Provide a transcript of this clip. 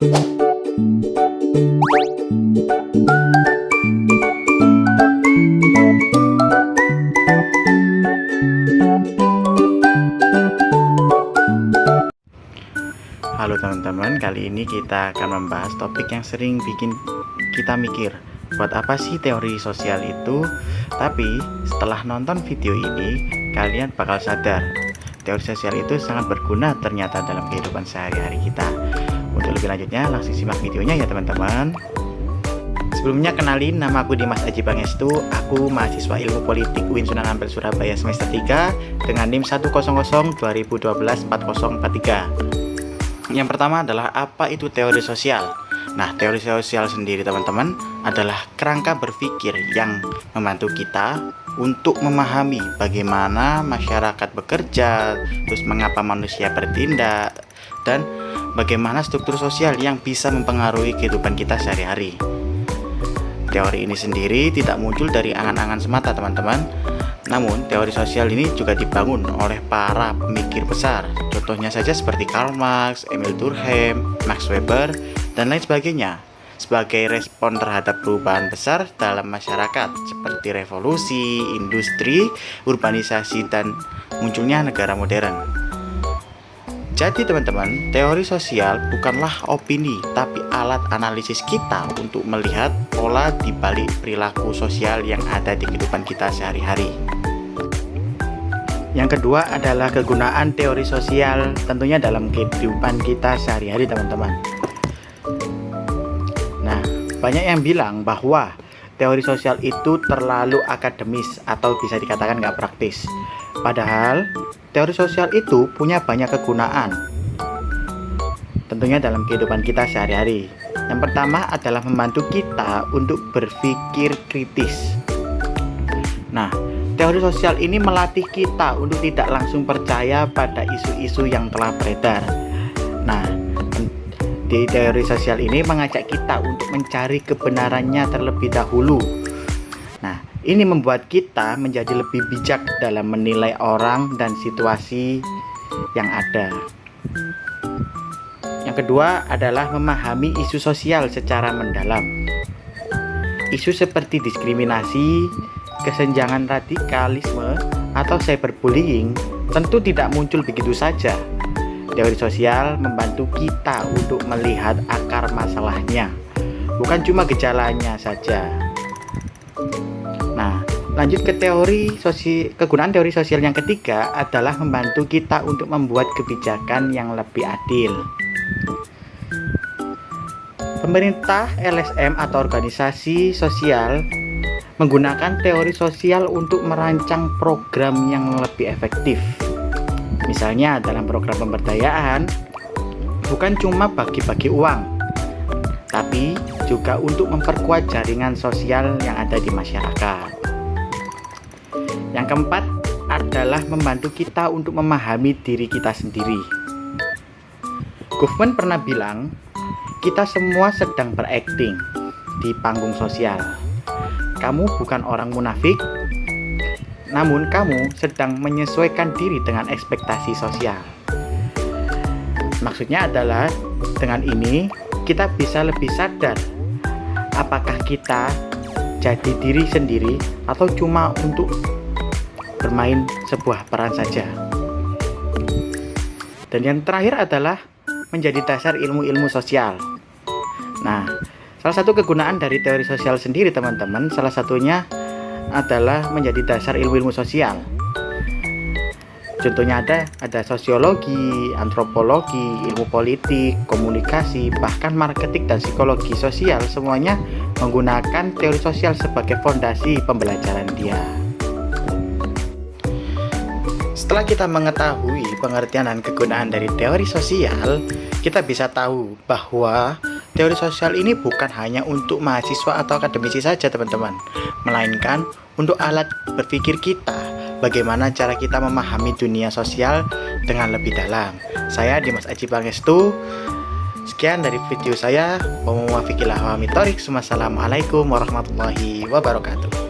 Halo teman-teman, kali ini kita akan membahas topik yang sering bikin kita mikir, buat apa sih teori sosial itu? Tapi setelah nonton video ini, kalian bakal sadar teori sosial itu sangat berguna ternyata dalam kehidupan sehari-hari kita. Untuk lebih lanjutnya, langsung simak videonya ya teman-teman. Sebelumnya kenalin, nama aku Dimas Aji Pangestu. Aku mahasiswa Ilmu Politik UIN Sunan Ampel Surabaya semester 3 dengan NIM 100-2012-4043. Yang pertama adalah apa itu teori sosial. Nah, teori sosial sendiri teman-teman adalah kerangka berpikir yang membantu kita untuk memahami bagaimana masyarakat bekerja, terus mengapa manusia bertindak, dan bagaimana struktur sosial yang bisa mempengaruhi kehidupan kita sehari-hari. Teori ini sendiri tidak muncul dari angan-angan semata teman-teman. Namun, teori sosial ini juga dibangun oleh para pemikir besar. Contohnya saja seperti Karl Marx, Emil Durkheim, Max Weber, dan lain sebagainya. Sebagai respon terhadap perubahan besar dalam masyarakat seperti revolusi, industri, urbanisasi, dan munculnya negara modern. Jadi teman-teman, teori sosial bukanlah opini, tapi alat analisis kita untuk melihat pola di balik perilaku sosial yang ada di kehidupan kita sehari-hari. Yang kedua adalah kegunaan teori sosial tentunya dalam kehidupan kita sehari-hari teman-teman. Nah, banyak yang bilang bahwa teori sosial itu terlalu akademis atau bisa dikatakan nggak praktis. Padahal teori sosial itu punya banyak kegunaan tentunya dalam kehidupan kita sehari-hari. Yang pertama adalah membantu kita untuk berpikir kritis. Nah, teori sosial ini melatih kita untuk tidak langsung percaya pada isu-isu yang telah beredar. Nah, di teori sosial ini mengajak kita untuk mencari kebenarannya terlebih dahulu. Nah, ini membuat kita menjadi lebih bijak dalam menilai orang dan situasi yang ada. Yang kedua adalah memahami isu sosial secara mendalam. Isu seperti diskriminasi, kesenjangan radikalisme, atau cyberbullying tentu tidak muncul begitu saja. Teori sosial membantu kita untuk melihat akar masalahnya, bukan cuma gejalanya saja. Nah, lanjut ke kegunaan teori sosial yang ketiga adalah membantu kita untuk membuat kebijakan yang lebih adil. Pemerintah, LSM atau organisasi sosial menggunakan teori sosial untuk merancang program yang lebih efektif. Misalnya dalam program pemberdayaan, bukan cuma bagi-bagi uang, tapi juga untuk memperkuat jaringan sosial yang ada di masyarakat. Yang keempat adalah membantu kita untuk memahami diri kita sendiri. Goffman pernah bilang, kita semua sedang berakting di panggung sosial. Kamu bukan orang munafik, namun kamu sedang menyesuaikan diri dengan ekspektasi sosial. Maksudnya adalah dengan ini kita bisa lebih sadar apakah kita jadi diri sendiri atau cuma untuk bermain sebuah peran saja. Dan yang terakhir adalah menjadi dasar ilmu-ilmu sosial. Nah, salah satu kegunaan dari teori sosial sendiri teman-teman, salah satunya adalah menjadi dasar ilmu-ilmu sosial. Contohnya ada sosiologi, antropologi, ilmu politik, komunikasi, bahkan marketing dan psikologi sosial, semuanya menggunakan teori sosial sebagai fondasi pembelajaran dia. Setelah kita mengetahui pengertian dan kegunaan dari teori sosial, kita bisa tahu bahwa teori sosial ini bukan hanya untuk mahasiswa atau akademisi saja teman-teman, melainkan untuk alat berpikir kita, bagaimana cara kita memahami dunia sosial dengan lebih dalam. Saya Dimas Aji Pangestu. Sekian dari video saya. Wassalamualaikum warahmatullahi wabarakatuh.